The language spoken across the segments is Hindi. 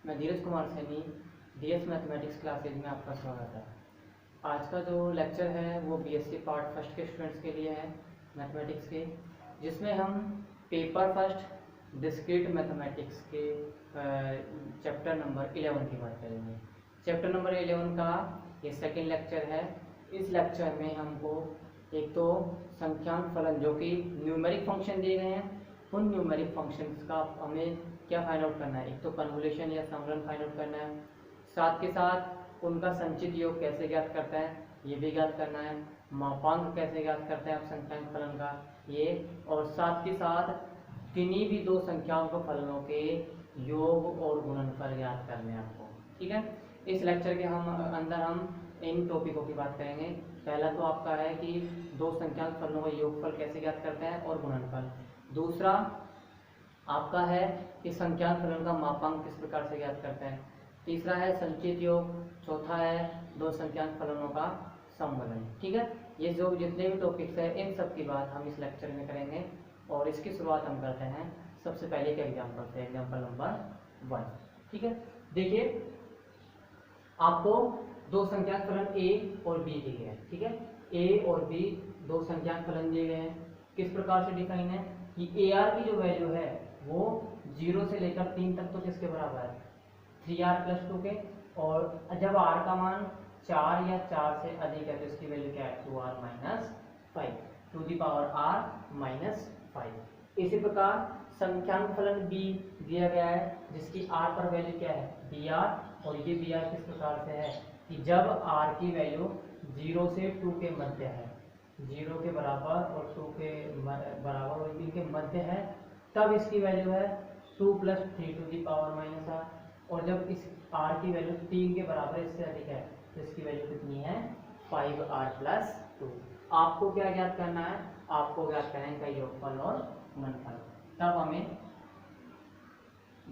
मैं Dheeraj Kumar Saini DS mathematics classes में आपका स्वागत है। आज का जो लेक्चर है वो बीएससी पार्ट फर्स्ट के स्टूडेंट्स के लिए है मैथमेटिक्स के, जिसमें हम पेपर फर्स्ट डिस्क्रीट मैथमेटिक्स के चैप्टर नंबर 11 की बात करेंगे। चैप्टर नंबर 11 का ये सेकेंड लेक्चर है। इस लेक्चर में हमको एक तो संख्यांक फलन जो कि न्यूमेरिक फंक्शन दिए गए हैं, उन न्यूमेरिक फंक्शंस का हमें क्या फाइंड आउट करना है। एक तो कन्वोल्यूशन या समरण फाइंड आउट करना है, साथ के साथ उनका संचित योग कैसे ज्ञात करता है ये भी ज्ञात करना है, मापांक कैसे ज्ञात करते हैं आप संख्यांक फलन का ये, और साथ के साथ किन्हीं भी दो संख्याओं के फलनों के योग और गुणनफल ज्ञात करने हैं आपको। ठीक है, इस लेक्चर के अंदर हम इन टॉपिकों की बात करेंगे। पहला तो आपका है कि दो संख्यांक फलनों का योगफल कैसे ज्ञात करते हैं और गुणनफल। दूसरा आपका है कि संख्यांक फलन का मापांक किस प्रकार से ज्ञात करते हैं। तीसरा है संचित योग। चौथा है दो संख्यांक फलनों का समवलन। ठीक है, ये जो जितने भी टॉपिक्स हैं इन सब की बात हम इस लेक्चर में करेंगे और इसकी शुरुआत हम करते हैं सबसे पहले के एग्जाम्पल से, एग्जाम्पल नंबर 1। ठीक है, देखिए आपको दो संख्यांक फलन ए और बी दिए गए हैं। ठीक है, ए और बी दो संख्यांक फलन दिए गए हैं। किस प्रकार से डिफाइन है कि ए आर की जो वैल्यू है वो 0 से लेकर 3 तक तो किसके बराबर है 3r+2 के, और जब r का मान 4 या 4 से अधिक है तो इसकी वैल्यू क्या है 2r-5 to the power r-5। इसी प्रकार संख्यांक फलन b दिया गया है जिसकी r पर वैल्यू क्या है br, और ये br किस प्रकार से है कि जब r की वैल्यू 0 से 2 के मध्य है, 0 के बराबर और 2 के बराबर और इनके मध्य है, तब इसकी वैल्यू है 2 + 3 टू दी पावर -r, और जब इस r की वैल्यू 3 के बराबर इससे अधिक है तो इसकी वैल्यू कितनी है 5r+2। आपको क्या ज्ञात करना है, आपको ज्ञात करना है इनका योगफल और गुणनफल। तब हमें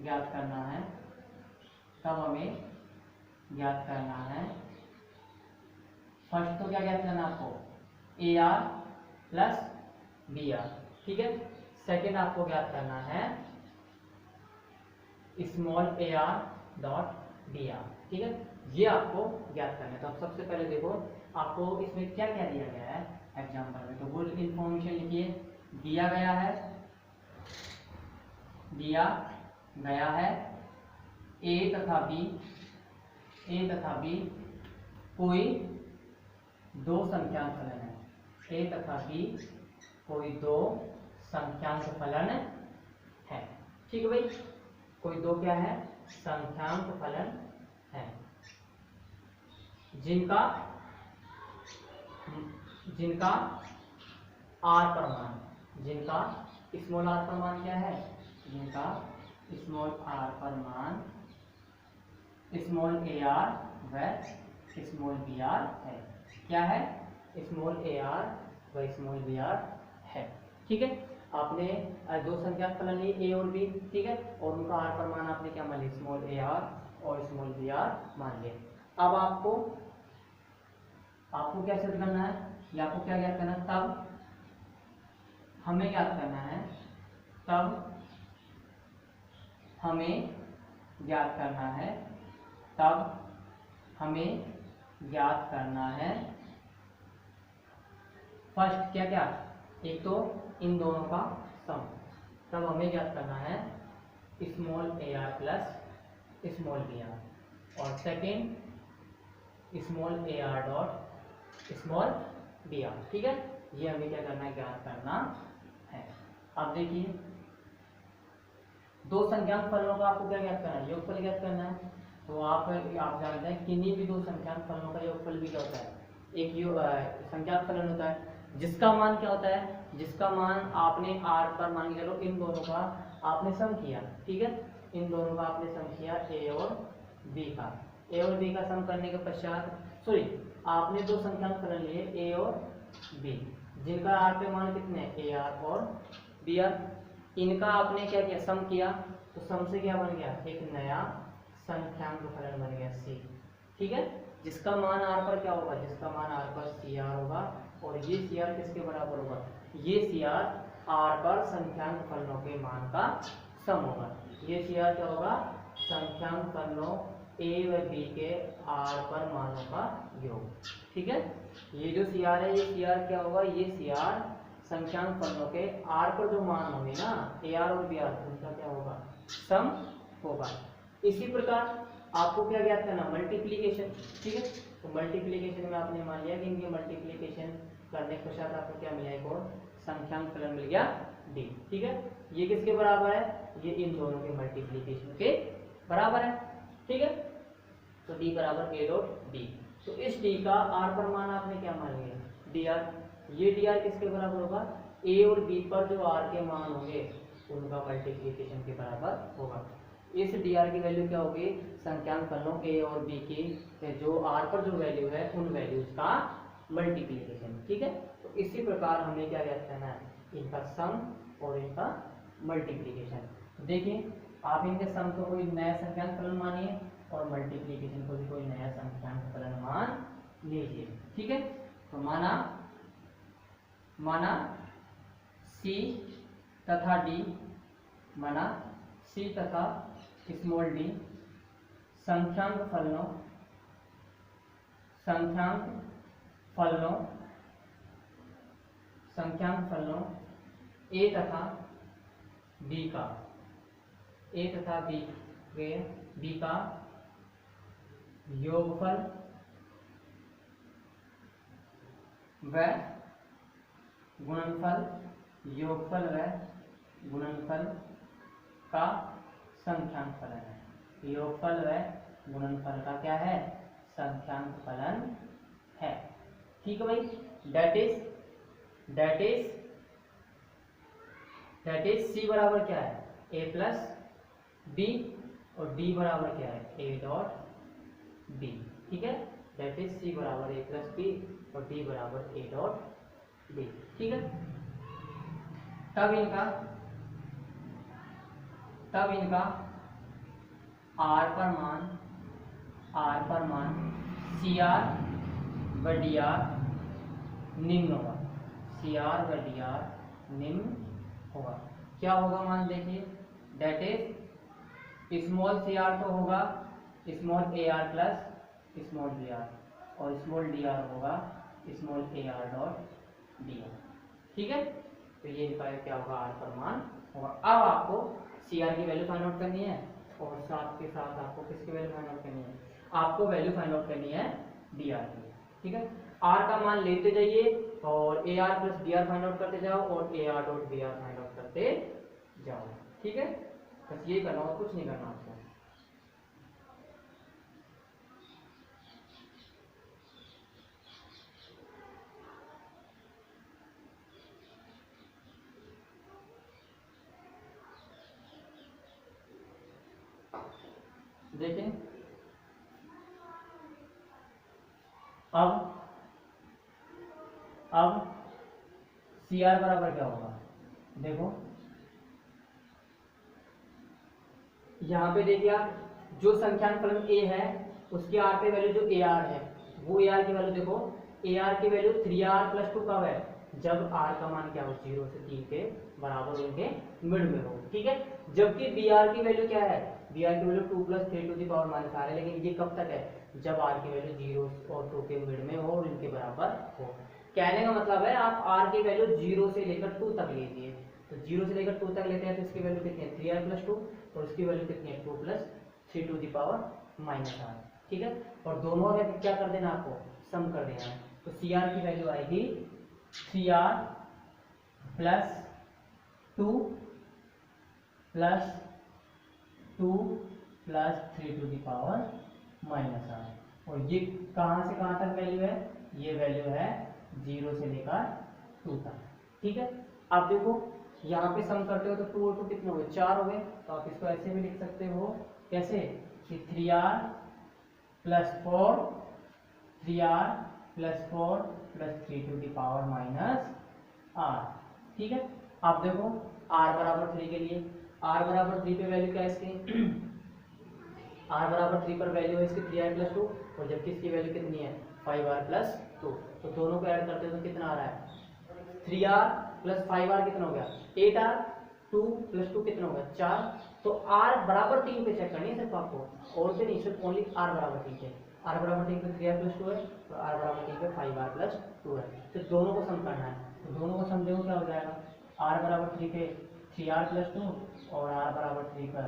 ज्ञात करना है फर्स्ट तो क्या ज्ञात करना है आपको AR + BR। ठीक है, सेकेंड आपको ज्ञात करना है स्मॉल ar.br। ठीक है, ये आपको ज्ञात करना है। तो अब सबसे पहले देखो आपको इसमें क्या क्या दिया गया है एग्जाम्पल में, तो वो इंफॉर्मेशन लिखिए। दिया गया है ए तथा बी कोई दो संख्यांक फलन है। ए तथा बी कोई दो संख्यांक फलन है। ठीक है भाई, कोई दो क्या है संख्यांक फलन है जिनका r पर मान, जिनका स्मॉल r पर मान क्या है, जिनका स्मॉल r पर मान स्मॉल ar व स्मॉल br है। क्या है स्मॉल ar व स्मॉल br है। ठीक है, आपने दो संख्यांक फलन लिए ए और बी। ठीक है, और उनका r पर मान आपने क्या मान लिया स्मॉल ar और स्मॉल br मान लिया। अब आपको क्या सिद्ध करना है या आपको क्या ज्ञात करना है, तब हमें ज्ञात करना है फर्स्ट क्या एक तो इन दोनों का सम, तब हमें ज्ञात करना है small ar plus small br, और second small ar dot small br। ठीक है, ये हमें क्या करना है ज्ञात करना है। अब देखिए दो संख्यांक फलनों का आपको क्या ज्ञात करना है, योगफल ज्ञात करना है। तो आप जानते हैं किन्हीं भी दो संख्यांक फलनों का योगफल भी क्या होता है, एक संख्यांक फलन होता है जिसका मान क्या होता है, जिसका मान आपने r पर मान के चलो इन दोनों का आपने सम किया। ठीक है, इन दोनों का आपने सम किया a और b का सम करने के पश्चात आपने दो संख्यांक फलन लिए a और b जिनका r पे मान कितने ar और br, इनका आपने क्या किया सम किया, तो सम से क्या बन गया एक नया संख्यांक फलन बन गया c। ठीक है, जिसका मान r पर क्या होगा, जिसका मान r पर cr होगा, और ये cr किसके बराबर होगा, ये cr r पर संख्यांक फलनों के मान का सम होगा। ये cr क्या होगा संख्यांक फलनों ए व बी के आर पर मानों का योग। ठीक है, ये जो सी आर है, ये सी आर क्या होगा, ये सी आर संख्यांक फलनों के आर पर जो मान होंगे ना, ए आर और बी आर, उनका क्या होगा, सम होगा। इसी प्रकार आपको क्या ज्ञात करना, मल्टीप्लीकेशन। ठीक है, तो मल्टीप्लीकेशन में आपने मान लिया कि इनके मल्टीप्लीकेशन करने के पश्चात आपको क्या मिला, एक और संख्यांक फलन मिल गया डी। ठीक है, ये किसके बराबर है, ये इन दोनों के मल्टीप्लीकेशन के बराबर है। ठीक है, तो डी बराबर ए डॉट डी। तो इस डी का आर पर मान आपने क्या मान लिया, डी आर। ये डी आर किसके बराबर होगा, ए और बी पर जो आर के मान होंगे उनका मल्टीप्लीकेशन के बराबर होगा। इस डी आर की वैल्यू क्या होगी, संख्यांक फलनों ए और बी की जो आर पर जो वैल्यू है उन वैल्यूज का मल्टीप्लीकेशन। ठीक है, तो इसी प्रकार हमें क्या ज्ञात करना है, इनका सम और इनका मल्टीप्लीकेशन। तो देखिए, आप इनके सम को कोई नया संख्यांक फलन मानिए और मल्टीप्लीकेशन को भी कोई नया संख्यांक फलन मान लीजिए। ठीक है, तो माना सी तथा डी, माना सी तथा स्मॉल डी संख्यांक फलनों ए तथा बी का योगफल व गुणनफल का संख्यांक फलन है। योगफल व गुणनफल का क्या है, संख्यांक फलन है। ठीक है भाई, दैट इज सी बराबर क्या है, ए प्लस बी, और डी बराबर क्या है, ए डॉट बी। ठीक है, दैट इज सी बराबर ए प्लस बी और डी बराबर ए डॉट बी। ठीक है, तब इनका आर पर मान सी आर व डी आर निम्न होगा, सी आर व डी आर निम्न होगा। क्या होगा मान देखिए, that is small c r तो होगा small a r plus small d r, और स्मॉल डी आर होगा small a r dot d r. ठीक है, तो ये क्या होगा, आर पर मान होगा। अब आपको सी आर की वैल्यू फाइंड आउट करनी है और साथ के साथ आपको किसकी वैल्यू फाइंड आउट करनी है, आपको वैल्यू फाइंड आउट करनी है डी आर की। ठीक है, आर का मान लेते जाइए और a r plus d r find out करते जाओ और a r dot b r find out करते जाओ। ठीक है, बस ये करना और कुछ नहीं करना आपको। देखें, अब सी आर बराबर क्या होगा, देखो यहाँ पे देखिए आप, जो संख्यांक फलन ए है उसके आर पे वैल्यू जो ए आर है, वो ए आर की वैल्यू देखो, ए आर की वैल्यू 3r + 2 कब है, जब r का मान क्या हो, 0 से 3 के बराबर उनके मिड में हो। ठीक है, जबकि बी आर की वैल्यू क्या है, बी आर की value 2 + 3 to the power -r है, लेकिन ये कब तक है, जब r की वैल्यू 0 और 2 के मिड में हो और इनके बराबर हो। कहने का मतलब है आप r की वैल्यू 0 से लेकर 2 तक लीजिए, तो 0 से लेकर 2 तक लेते हैं तो इसकी वैल्यू कितनी है, 3r + 2, और इसकी वैल्यू कितनी है, 2 + 3 टू द पावर -r। ठीक है, और दोनों का क्या कर देना, आपको सम कर देना है। तो सी आर की वैल्यू आएगी 3r + 2 + 3 to the power -r, और ये कहाँ से कहाँ तक वैल्यू है, ये वैल्यू है 0 से लेकर 2 तक। ठीक है, आप देखो यहाँ पे सम करते हो तो 2 और 2 कितने हो गए, 4 हो गए, तो आप इसको ऐसे भी लिख सकते हो, कैसे कि 3r + 4 + 3 to the power -r। ठीक है, आप देखो r बराबर 3 के लिए, r बराबर 3 पे वैल्यू क्या है इसकी r बराबर 3 पर वैल्यू है इसकी 3r + 2, और जबकि इसकी वैल्यू कितनी है 5r + 2, तो दोनों को ऐड करते हो तो कितना आ रहा है, 3r + 5r कितना हो गया 8r, 2 + 2 कितना हो गया 4, तो r बराबर 3 पे चेक करनी है सिर्फ आपको, और से नहीं, सिर्फ ओनली r बराबर 3 पे। r बराबर 3 पे 3r प्लस 2 है, तो r बराबर 3 पे 5r प्लस 2 है। तो दोनों को सम करना है, तो दोनों को सम देखो क्या हो जाएगा, r बराबर 3 पे 3r प्लस 2 और r बराबर 3 पर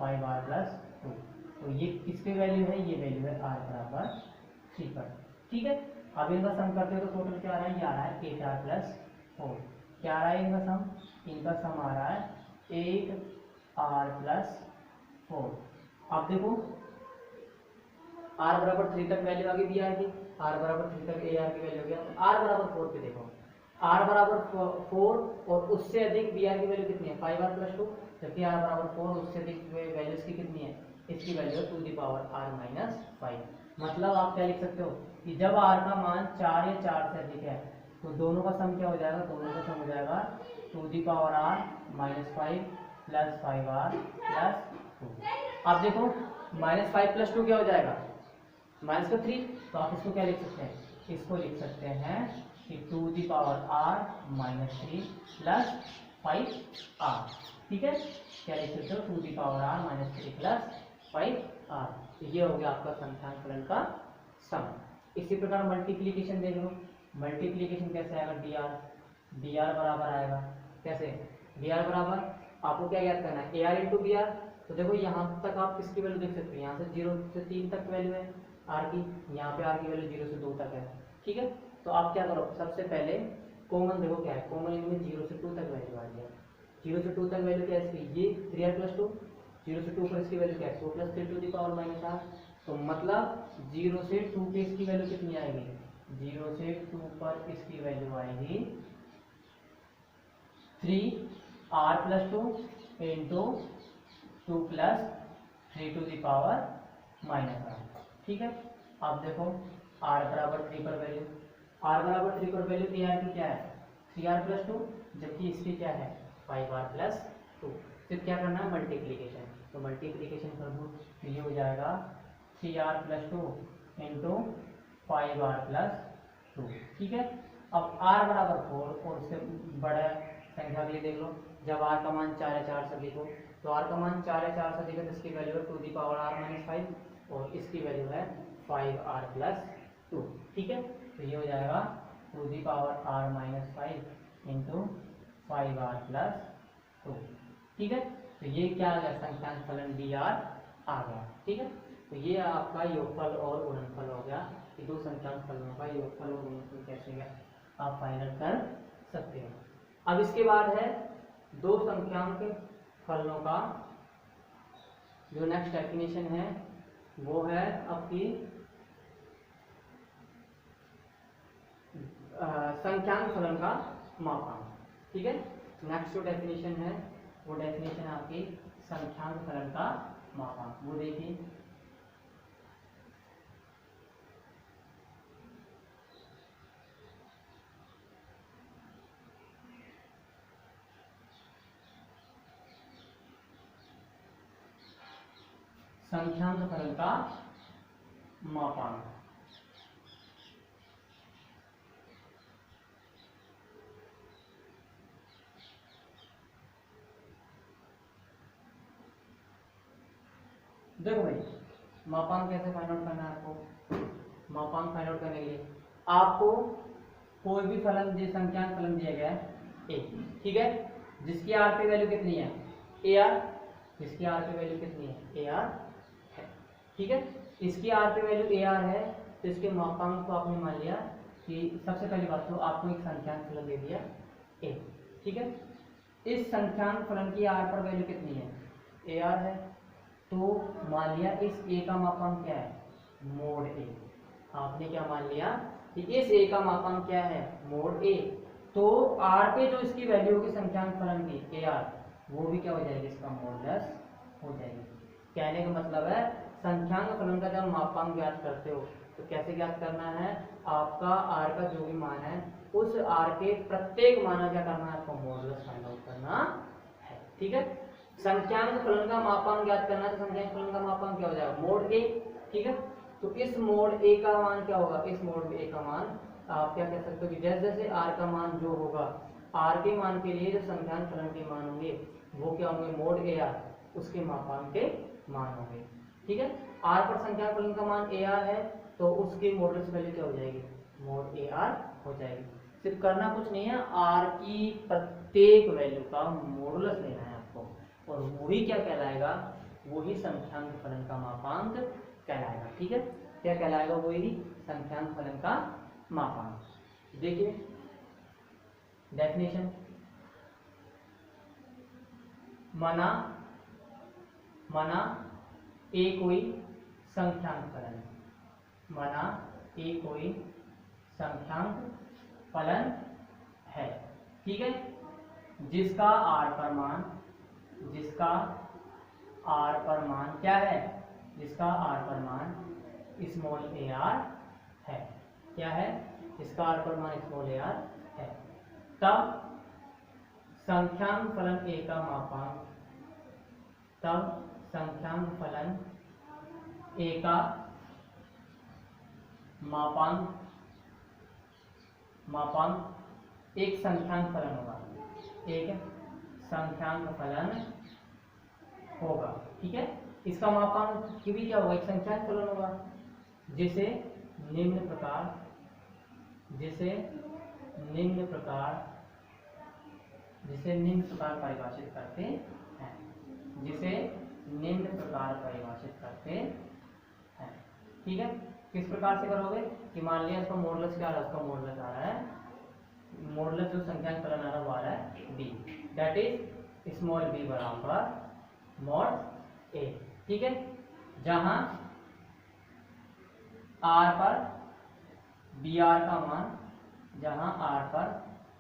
5r प्लस 2। तो ये किसकी वैल्यू है, ये वैल्यू है r बराबर 3 पर। ठीक है, अब इनका सम करते हो तो टोटल क्या आ रहा है, ये आ रहा है 8r प्लस 4। क्या आ रहा है इनका सम, इनका सम आ रहा है 8r प्लस 4। अब देखो r बराबर 3 तक वैल्यू आ गई br की, r बराबर 3 तक ar की वैल्यू हो गया। तो r बराबर 4 पे देखो, r बराबर 4 और उससे अधिक br की वैल्यू कितनी है, 5r प्लस 2, जबकि r बराबर 4 उससे अधिक वैल्यू इसकी कितनी है, इसकी value to the power r minus 5। मतलब आप क्या लिख सकते हो कि जब r का मान 4 या 4 से अधिक है तो दोनों का सम क्या हो जाएगा, दोनों का सम हो जाएगा to the power r minus 5 plus 5r plus 2। अब देखो माइनस 5 प्लस 2 क्या हो जाएगा, माइनस का 3, तो आप इसको क्या लिख सकते हैं, इसको लिख सकते हैं कि to the power r minus 3 plus 5r। ठीक है, क्या लिख सकते हो, to the power r minus 3 plus 5r। तो ये हो गया आपका संख्यान फलन का सम। इसी प्रकार मल्टीप्लीकेशन देख लो, मल्टीप्लीकेशन कैसे आएगा, dr बराबर आएगा कैसे, dr बराबर आपको क्या याद करना है, ar इंटू br। तो देखो यहाँ तक आप किसकी वैल्यू देख सकते हो, यहाँ से 0 से 3 तक वैल्यू है r की, यहाँ पे r की वैल्यू 0 से 2 तक है। ठीक है, तो आप क्या करो, सबसे पहले कॉमन देखो क्या है, कॉमन इनमें 0 से 2 तक वैल्यू आ गया। 0 से 2 तक वैल्यू क्या है इसकी, ये 3r प्लस 2, 0 से 2 पर इसकी वैल्यू क्या है, 2 plus 3 to the power minus r। तो मतलब 0 से 2 पे इसकी वैल्यू कितनी आएगी, 0 से 2 पर इसकी वैल्यू आएगी 3r plus 2 into 2 plus 3 to the power minus r। ठीक है, अब देखो r बराबर 3 पर वैल्यू, r बराबर 3 पर वैल्यू ar की क्या है, 3r प्लस 2, जबकि इसकी क्या है 5r प्लस 2। फिर क्या करना है, मल्टीप्लीकेशन। तो मल्टीप्लीकेशन कर दो, तो ये हो जाएगा 3r plus 2 into 5r plus 2। ठीक है, अब r बराबर 4 और उससे बड़ा संख्या के लिए देख लो, जब r का मान 4 है 4 से अधिक हो, तो r का मान 4 है 4 से अधिक है तो इसकी वैल्यू है to the power r minus 5 और इसकी वैल्यू है 5r प्लस 2। ठीक है, तो ये हो जाएगा to the power r minus 5 into 5r plus 2। ठीक है, तो ये क्या आ गया, संख्यान फलन dr आ गया। ठीक है, तो ये आपका योगफल और गुणनफल हो गया, कि दो संख्यान फलों का योगफल और गुणनफल कैसे आप फाइनल कर सकते हो। अब इसके बाद है दो संख्यांक फलनों का जो नेक्स्ट डेफिनेशन है वो है आपकी संख्यांक फलन का मापांक। ठीक है, नेक्स्ट जो डेफिनेशन है वो डेफिनेशन है आपकी संख्यांक फलन का मापांक। वो देखिए, संख्यांक फलन का मापांक। देखो भाई, मापांक कैसे फाइंड आउट करना है आपको। मापांक फाइंड आउट करने के लिए आपको कोई भी फलन, जो संख्यांक फलन दिया गया है a, ठीक है, जिसकी r पे वैल्यू कितनी है ar, जिसकी r पे वैल्यू कितनी है ar है। ठीक है, इसकी r पे वैल्यू ar है, तो इसके मापांक को आपने मान लिया कि सबसे पहली बात तो आपको एक संख्यांक फलन दे दिया a। ठीक है, इस संख्यांक फलन की r पर वैल्यू कितनी है ar है, तो मान लिया इस a का मापांक क्या है, मोड a। आपने क्या मान लिया कि इस a का मापांक क्या है, मोड a। तो r पे जो इसकी वैल्यू होगी संख्यांक फलन की ar, वो भी क्या हो जाएगी, इसका मॉडुलस हो जाएगी। कहने का मतलब है संख्यांक फलन का जब मापांक ज्ञात करते हो तो कैसे ज्ञात करना है, आपका r का जो भी मान है उस r के प्रत्येक मान क्या करना है, आपको मॉडुलस फाइंड आउट करना है। ठीक है, संख्यांक फलन का मापांक ज्ञात करना है तो संख्यांक फलन का मापांक क्या हो जाएगा, मोड a। ठीक है, तो इस मोड a का मान क्या होगा, इस मोड a का मान आप क्या कह सकते हो कि जैसे जैसे r का मान जो होगा, r के मान के लिए जो संख्यांक फलन के मान होंगे वो क्या होंगे, मोड ar, उसके मापांक के मान होंगे। ठीक है, आर पर संख्या फलन का मान ए आर है तो उसकी मॉडुलस वैल्यू क्या हो जाएगी, मॉड ए आर हो जाएगी। सिर्फ करना कुछ नहीं है, आर की प्रत्येक वैल्यू का मॉडुलस लेना है आपको और वही क्या कहलाएगा, वही संख्यांक फलन का मापांक कहलाएगा। ठीक है, क्या कहलाएगा, वही संख्यांक फलन का मापांक। देखिए डेफिनेशन, माना ए कोई संख्यांक फलन है, माना ए कोई संख्यांक फलन है। ठीक है, जिसका आर पर मान, जिसका आर पर मान क्या है, जिसका आर पर मान स्मॉल ए आर है। क्या है, इसका आर पर मान स्मॉल ए आर है। तब संख्यांक फलन ए का मापांक, तब संख्यांक फलन ए का मापांक एक संख्यांक फलन होगा, एक संख्यांक फलन होगा। ठीक है, इसका मापांक भी क्या होगा, एक संख्यांक फलन होगा, जिसे निम्न प्रकार परिभाषित करते हैं, जिसे निम्न प्रकार परिभाषित करते हैं। ठीक है, किस प्रकार से करोगे कि मान लिया इसका मॉडुलस क्या आ रहा है, उसका मॉडुलस आ रहा है, मॉडुलस जो संख्यांक फलन आ रहा है वो आ रहा है b, that is small b बराबर मॉड a। ठीक है, जहां r पर br का मान, जहां r पर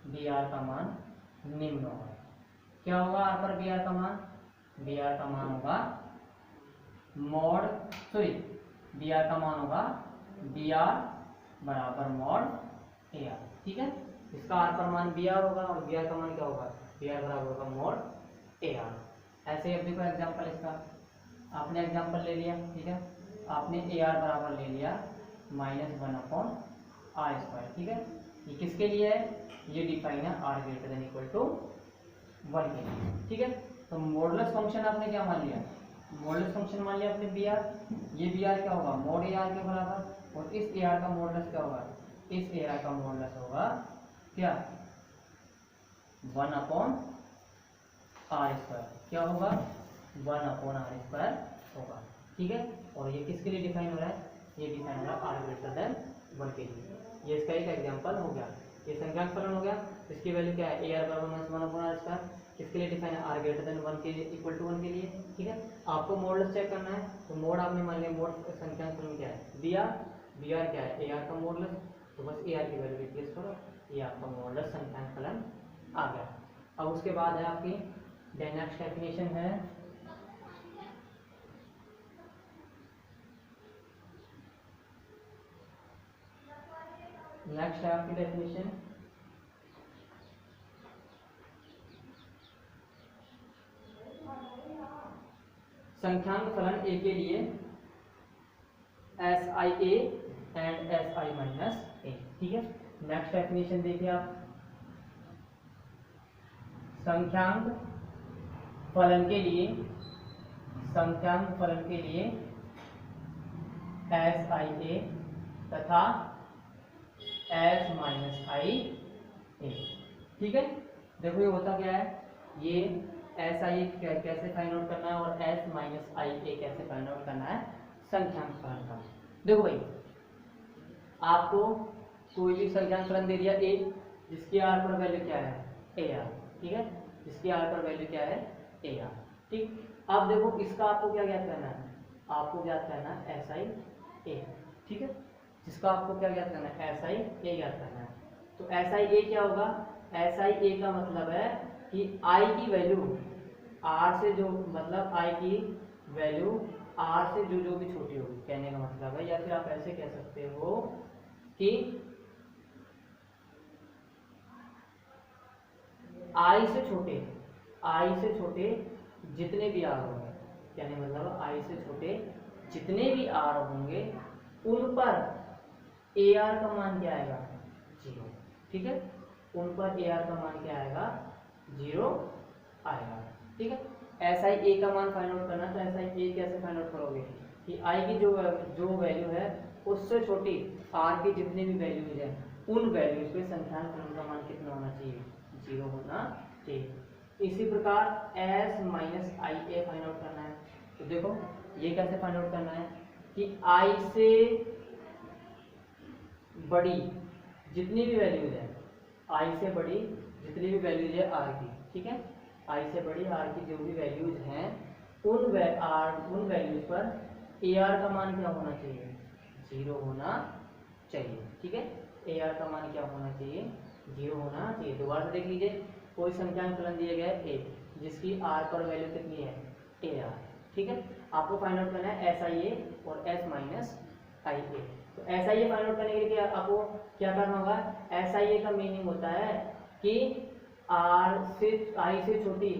br का मान निम्न होगा। क्या होगा r पर br का मान, br का मान होगा br का मान होगा br बराबर मॉड ar। ठीक है, इसका r पर मान br होगा और br का मान क्या होगा, br बराबर होगा मॉड ar। ऐसे अब देखो एग्जांपल, इसका आपने एग्जांपल ले लिया। ठीक है, आपने ar बराबर ले लिया -1/r²। ठीक है, ये किसके लिए है, ये डिफाइन है r greater than equal to 1 के लिए। ठीक है, तो मॉडुलस फंक्शन आपने क्या मान लिया, मॉडुलस फंक्शन मान लिया आपने br, ये br क्या होगा मॉड ar के बराबर, और इस ar का मॉडुलस क्या होगा, इस ar का मॉडुलस होगा क्या 1/r²। क्या होगा 1/r² होगा। ठीक है, और ये किसके लिए डिफाइन हो रहा है, ये डिफाइन हो रहा है r ग्रेटर देन 1 के लिए। ये इसका एक एग्जांपल हो गया, ये संख्यांक फलन हो गया, इसकी वैल्यू क्या है ar बराबर -1/r², किसके लिए डिफाइन है r ग्रेटर देन 1 के लिए, इक्वल टू 1 के लिए। ठीक है, आपको मॉडुलस चेक करना है, तो मॉड आपने मान लिया, मॉड संख्यांक फलन क्या है br क्या है ar का मॉडुलस, तो बस ar की वैल्यू रिप्लेस करो, ये आपका मॉडुलस संख्यांक फलन आ गया। अब उसके बाद है आपकी नेक्स्ट डेफिनेशन है आपकी डेफिनेशन संख्यांक फलन ए के लिए SIA एंड SI-A। ठीक है, नेक्स्ट डेफिनेशन देखिए आप, संख्यांक फलन के लिए SIA तथा S-IA। ठीक है, देखो ये होता क्या है, ये SIA कैसे फाइंड आउट करना है और S-IA कैसे फाइंड आउट करना है संख्यांक फलन का। देखो भाई, आपको कोई भी संख्यांक फलन दे दिया a, जिसकी r पर वैल्यू क्या है ar। ठीक है, जिसकी r पर वैल्यू क्या है ar। ठीक, अब देखो इसका आपको क्या ज्ञात करना है, आपको ज्ञात करना है SIA। ठीक है, जिसका आपको क्या ज्ञात करना है SIA ज्ञात करना है। तो SIA क्या होगा, SIA का मतलब है कि i की वैल्यू r से जो, मतलब i की वैल्यू r से जो भी छोटी होगी, कहने का मतलब है, या फिर आप ऐसे कह सकते हो कि i से छोटे जितने भी r होंगे, कहने का मतलब i से छोटे जितने भी r होंगे उन पर ar का मान क्या आएगा 0। ठीक है, उन पर ar का मान क्या आएगा 0 आएगा। ठीक है, एस आई ए का मान फाइंड आउट करना है, तो एस आई ए कैसे फाइंड आउट करोगे कि आई की जो वैल्यू है उससे छोटी आर की जितनी भी वैल्यूज है उन वैल्यूज पे संख्यान फलन का मान कितना होना चाहिए, 0 होना चाहिए। इसी प्रकार एस माइनस आई ए फाइंड आउट करना है। तो देखो ये कैसे फाइंड आउट करना है कि आई से बड़ी जितनी भी वैल्यूज है, आई से बड़ी जितनी भी वैल्यूज है आर की, ठीक है, आई से बड़ी आर की जो भी वैल्यूज हैं उन वैल्यूज पर ए आर का मान क्या होना चाहिए, 0 होना चाहिए, ठीक है। ए आर का मान क्या होना चाहिए, 0 होना चाहिए। दोबारा से देख लीजिए, कोई संख्यान फलन दिया गया है ए जिसकी आर पर वैल्यू कितनी है, ए आर, ठीक है। आपको फाइंड आउट करना है एस आई ए और एस माइनस आई ए। तो S I A find out करने के लिए आपको क्या करना होगा, एस आई ए का मीनिंग होता है कि आर से आई से छोटी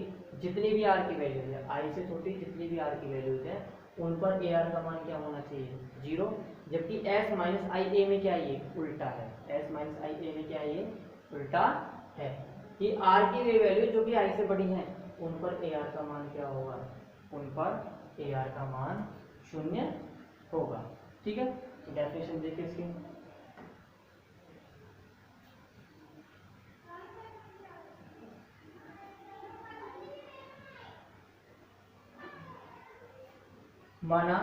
जितनी भी आर की वैल्यू है, आई से छोटी जितनी भी आर की वैल्यूज है उन पर ए आर का मान क्या होना चाहिए, 0। जबकि एस माइनस आई ए में क्या है, ये उल्टा है, एस माइनस आई ए में क्या है, ये उल्टा है कि आर की वे वैल्यू जो कि आई से बड़ी हैं उन पर ए आर का मान क्या होगा, उन पर ए आर का मान 0 होगा, ठीक है। डेफिनेशन देखिए इसकी, माना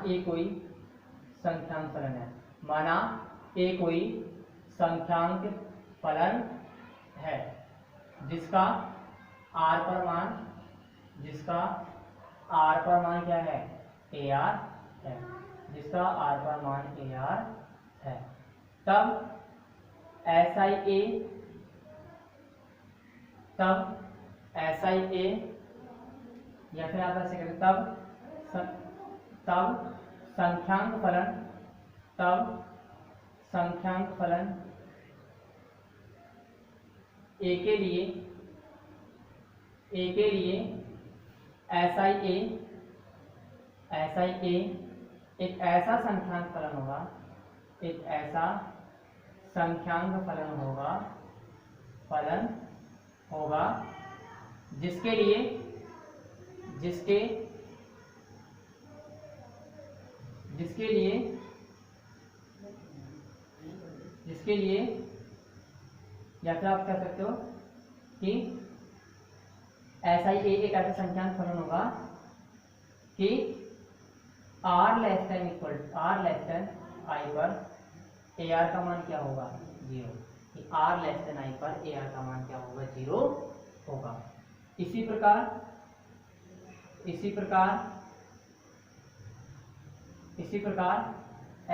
ए कोई संख्यांक फलन है, माना ए कोई संख्यांक फलन है जिसका आर पर मान क्या है, ए आर है, जिसका आर पर मान ए आर है, तब एस आई ए या फिर आप ऐसे करें तब संख्यांक फलन ए के लिए एस आई ए एक ऐसा संख्यांक फलन होगा जिसके लिए या फिर आप कह सकते हो कि ऐसा ही एक ऐसा संख्यांक फलन होगा कि r लेस देन आई पर ए आर का मान क्या होगा, 0, कि r लेस देन आई पर ए आर का मान क्या होगा, 0 होगा। इसी प्रकार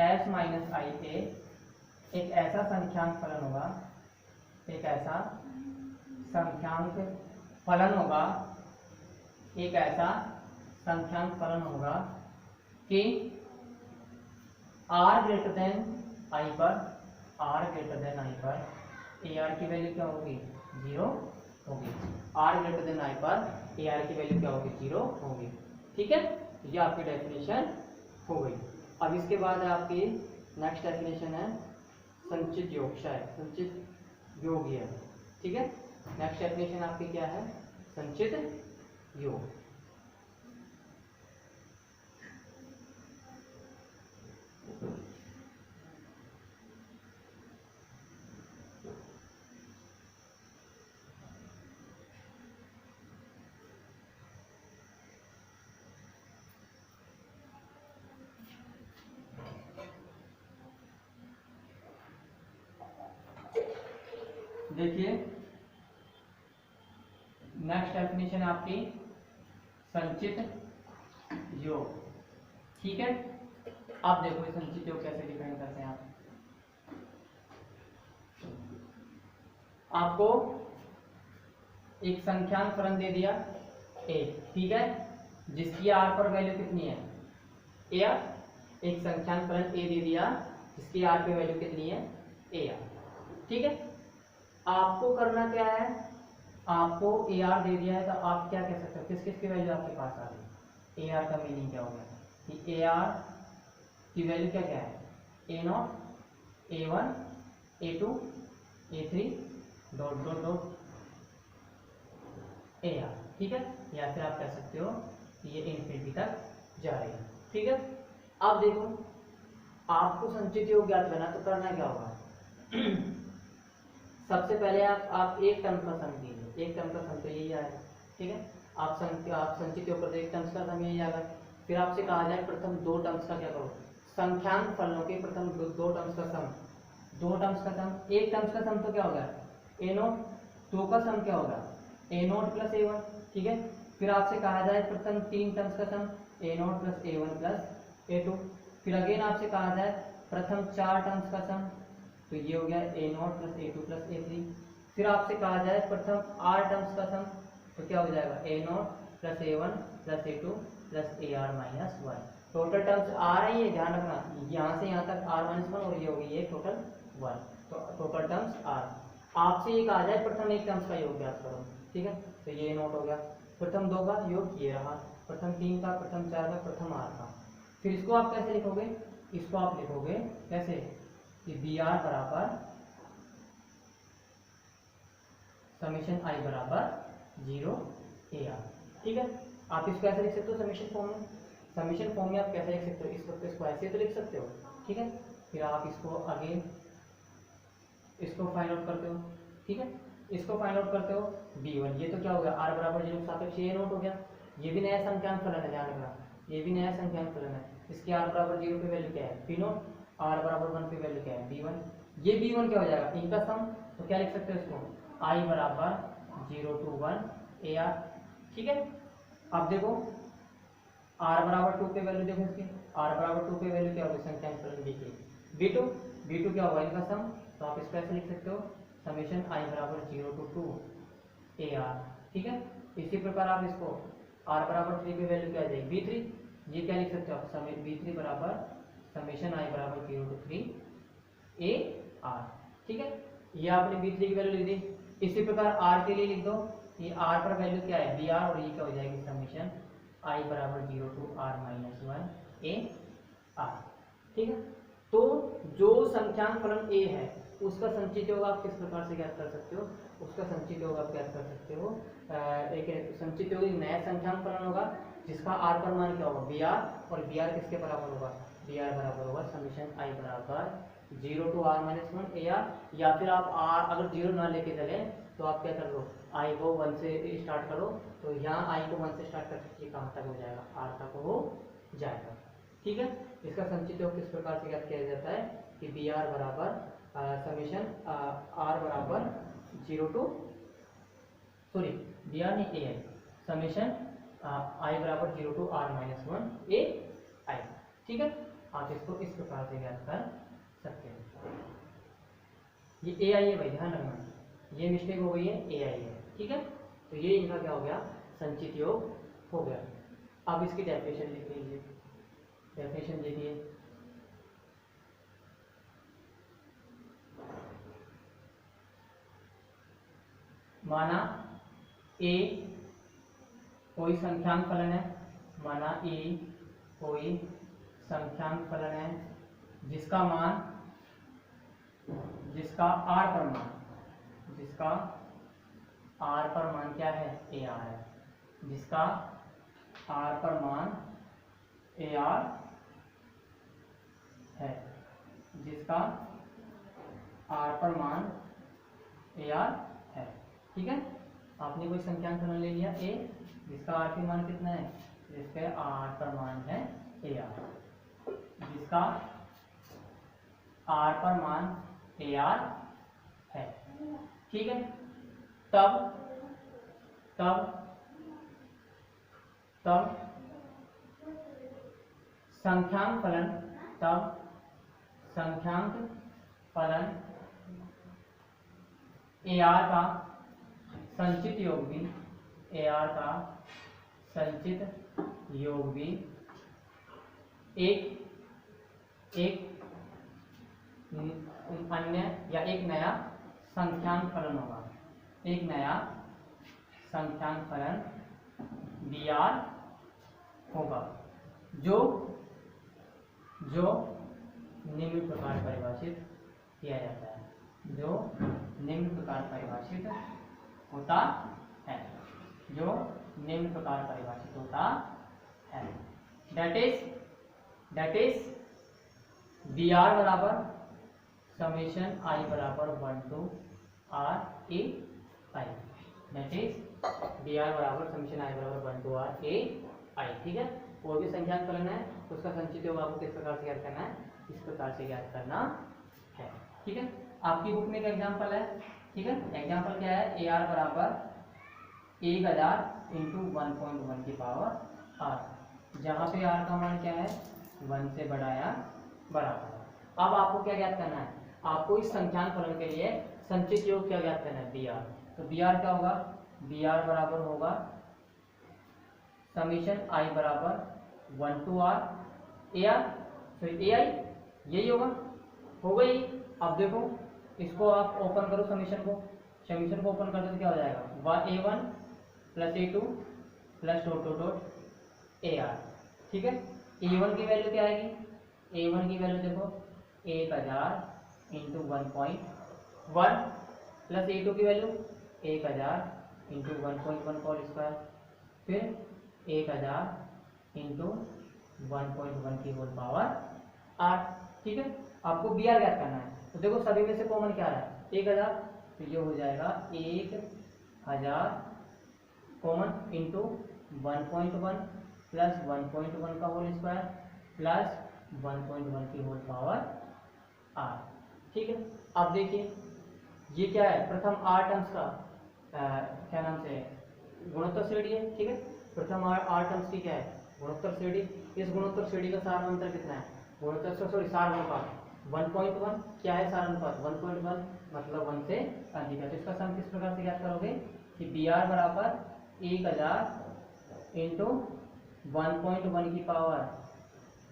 s माइनस आई ए एक ऐसा संख्यांक फलन होगा कि r ग्रेटर देन आई पर ए आर की वैल्यू क्या होगी, 0 होगी, r ग्रेटर देन आई पर ए आर की वैल्यू क्या होगी, 0 होगी, ठीक है। ये आपकी डेफिनेशन हो गई। अब इसके बाद आपकी नेक्स्ट डेफिनेशन है संचित योग्य, ठीक है। नेक्स्ट डेफिनेशन आपकी क्या है, संचित योग। देखिए नेक्स्ट डेफिनेशन आपकी संचित योग, ठीक है। आप देखो संचित योग कैसे डिफाइन करते हैं। आपको एक संख्यांक फलन दे दिया ए, ठीक है, जिसकी आर पर वैल्यू कितनी है, ए आर। एक संख्यांक फलन ए दे दिया जिसकी आर पे वैल्यू कितनी है, ए आर, ठीक है। आपको करना क्या है, आपको ए आर दे दिया है तो आप क्या कह सकते हो, किस किस की वैल्यू आपके पास आ रही है। ए आर का मीनिंग क्या होगा कि ए आर की वैल्यू क्या क्या है, a nought, a one, a two, a three, dot dot dot a r. ठीक है, या फिर आप कह सकते हो कि ये इन्फिनिटी तक जा रही है। ठीक है, अब देखो आपको संचित योग ज्ञात करना, तो करना क्या होगा सबसे पहले आप एक टर्म का सम कीजिए, एक टर्म का सम तो यही आएगा। ठीक है, आप संचित योग करते एक टर्म्स का सम यही आएगा। फिर आपसे कहा जाए प्रथम दो टर्म्स का क्या करो, संख्यांक फलनों के प्रथम दो टर्म्स का सम, दो टर्म्स का सम, एक टर्म्स का सम तो क्या होगा ए नोट, दो का सम क्या होगा ए नोट प्लस ए वन। ठीक है, फिर आपसे कहा जाए प्रथम तीन टर्म्स का sum a nought plus a one plus a two. फिर अगेन आपसे कहा जाए प्रथम चार टर्म्स का सम, तो ये हो गया ए nought plus a two plus A three. फिर आपसे कहा जाए प्रथम आर टर्म्स का सम, तो क्या हो जाएगा a nought plus a one plus a two plus a r minus one. Total terms आ रही है, ध्यान रखना यहाँ से यहाँ तक आर माइनस वन और ये हो गई ये टोटल वन, तो टोटल टर्म्स आर। आपसे ये कहा जाए प्रथम एक टर्म्स का योग ज्ञात करो। ठीक है, तो ये नोट हो गया, प्रथम दो का योग ये रहा, प्रथम तीन का, प्रथम चार का, प्रथम आर का। फिर इसको आप कैसे लिखोगे, इसको आप लिखोगे कैसे कि बी आर बराबर समीशन आई बराबर 0 ए आर। ठीक है, आप इसको ऐसे लिख सकते हो समीशन फॉर्म में, समीशन फॉर्म में आप कैसे लिख सकते हो, इस वक्त इसको ऐसे तो लिख सकते हो। ठीक है, फिर आप इसको अगेन इसको फाइंड आउट करते हो। ठीक है, इसको फाइंड आउट करते हो b1, ये तो क्या हो गया r बराबर 0 सापेक्ष ये नोट हो गया, ये भी नया संख्यांक फलन है, ध्यान रखना ये भी नया संख्यांक फलन है। इसकी r बराबर 0 पे वैल्यू क्या है p नोट, r बराबर 1 पे वैल्यू क्या है b1। ये b1 क्या हो जाएगा इनका सम, तो क्या लिख सकते हो इसको i बराबर 0 to 1 ar। ठीक है, अब देखो r बराबर 2 पे वैल्यू देखो इसकी, r बराबर 2 पे वैल्यू क्या होगी संख्यांक फलन b2, b2 क्या होगा इनका सम, तो आप इसको ऐसे लिख सकते हो समेशन आई बराबर 0 to 2 ए आर। ठीक है, इसी प्रकार आप इसको r बराबर 3 पे वैल्यू क्या आ जाएगी b3, ये क्या लिख सकते हो आप समय b3 बराबर समेशन आई बराबर 0 to 3 ए आर। ठीक है, ये आपने b3 की वैल्यू लिख दी। इसी प्रकार r के लिए लिख दो, ये r पर वैल्यू क्या है br, और ये क्या हो जाएगी समेशन आई बराबर 0 to r minus 1 A r. ठीक है, तो जो संख्यांक फलन a है उसका संचित योग आप किस प्रकार से ज्ञात कर सकते हो, उसका संचित योग आप ज्ञात कर सकते हो, एक संचित योग नया संख्यांक फलन होगा जिसका r पर मान क्या होगा br, और br किसके बराबर होगा br बराबर होगा समीशन i बराबर 0 to r minus 1 A R. या फिर आप r अगर 0 ना लेके चले तो आप क्या कर लो i को 1 से स्टार्ट करो, तो यहाँ i को 1 से स्टार्ट करके कहाँ तक हो जाएगा r तक हो जाएगा। ठीक है, इसका संचित योग किस प्रकार से ज्ञात किया जाता है कि बी आर बराबर समीशन आर बराबर 0 to सॉरी बी आर नहीं ए आई, समीशन आई बराबर 0 to r माइनस 1 ए आई। ठीक है, आप इसको इस प्रकार से ज्ञात कर सकते हैं। ये ए आई है भाई, ध्यान रखना, ये मिस्टेक हो गई है ए आई है। ठीक है, तो ये इनका क्या हो गया संचित योग हो गया। अब इसकी डेफिनेशन लिख लीजिए, डेफिनेशन देखिए माना ए कोई संख्यांक फलन है, माना ए कोई संख्यांक फलन है जिसका मान, जिसका आर पर मान, जिसका आर पर मान क्या है ए आर है, जिसका आर पर मान ए आर है, जिसका आर पर मान ए आर है। ठीक है, आपने कोई संख्यांक फलन ले लिया ए जिसका आर पर मान कितना है, जिसके आर पर मान है ए आर, जिसका आर पर मान ए आर है। ठीक है, तब तब तब संख्यांक फलन, तब संख्यांक फलन ए आर का संचित योग भी, ए आर का संचित योग भी एक अन्य या एक नया संख्यांक फलन होगा, एक नया संख्यांक फलन बी आर होगा जो जो निम्न प्रकार परिभाषित किया जाता है, जो निम्न प्रकार परिभाषित होता है, जो निम्न प्रकार परिभाषित होता है। दैट इज बी आर बराबर समेशन आई बराबर 1 to r a i। That is b r बराबर समेशन आई बराबर 1 to r a i। ठीक है, कोई भी संख्यान फलन है तो उसका संचित योग आपको किस प्रकार से ज्ञात करना है, इस प्रकार से ज्ञात करना है। ठीक है, आपकी बुक में एक एग्जाम्पल है। ठीक है, एग्जाम्पल क्या है, ए आर बराबर 1000 इंटू 1.1 की पावर आर, जहाँ पे आर का मान क्या है 1 से बड़ा या बराबर। अब आपको क्या ज्ञात करना है, आपको इस संख्यान फलन के लिए संचित योग क्या ज्ञात करना है, बी आर। तो बी आर क्या होगा, बी आर बराबर होगा समीशन आई बराबर 1 to r a r, sorry a i, यही होगा, हो गई। अब देखो इसको आप ओपन करो समीशन को ओपन कर दो तो क्या हो जाएगा, a1 plus a2 plus dot dot dot a r. ठीक है, a1 की वैल्यू क्या आएगी, a1 की वैल्यू देखो 1000 इंटू 1.1 प्लस a2 की वैल्यू 1000 इंटू 1.1 होल स्क्वायर, फिर 1000 इंटू 1.1 की होल पावर 8। ठीक है, आपको बी आर ज्ञात करना है। तो देखो सभी में से कॉमन क्या आ रहा है, 1000, तो ये हो जाएगा 1000 कॉमन इंटू 1.1 प्लस 1.1 का होल स्क्वायर प्लस 1.1 की होल पावर 8। ठीक है, अब देखिए ये क्या है, प्रथम 8 टर्म्स का क्या नाम से गुणोत्तर श्रेणी है। ठीक है, प्रथम 8 टर्म्स की क्या है, गुणोत्तर श्रेणी। इस गुणोत्तर श्रेणी का सार अंतर कितना है, गुणोत्तर सॉरी सार अनुपात 1.1 क्या है, सार अनुपात 1.1 मतलब 1 से अधिक है। तो इसका सम किस प्रकार से ज्ञात करोगे कि बी आर बराबर 1000 इंटू 1.1 की पावर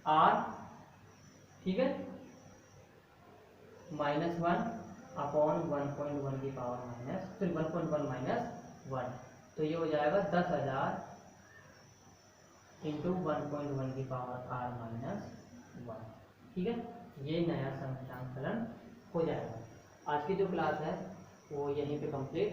आर, ठीक है, -1 अपॉन 1.1 की पावर माइनस, फिर 1.1 माइनस 1, तो ये हो जाएगा 10,000 इंटू 1.1 की पावर आर माइनस 1। ठीक है, ये नया संख्यान फलन हो जाएगा। आज की जो क्लास है वो यहीं पे कंप्लीट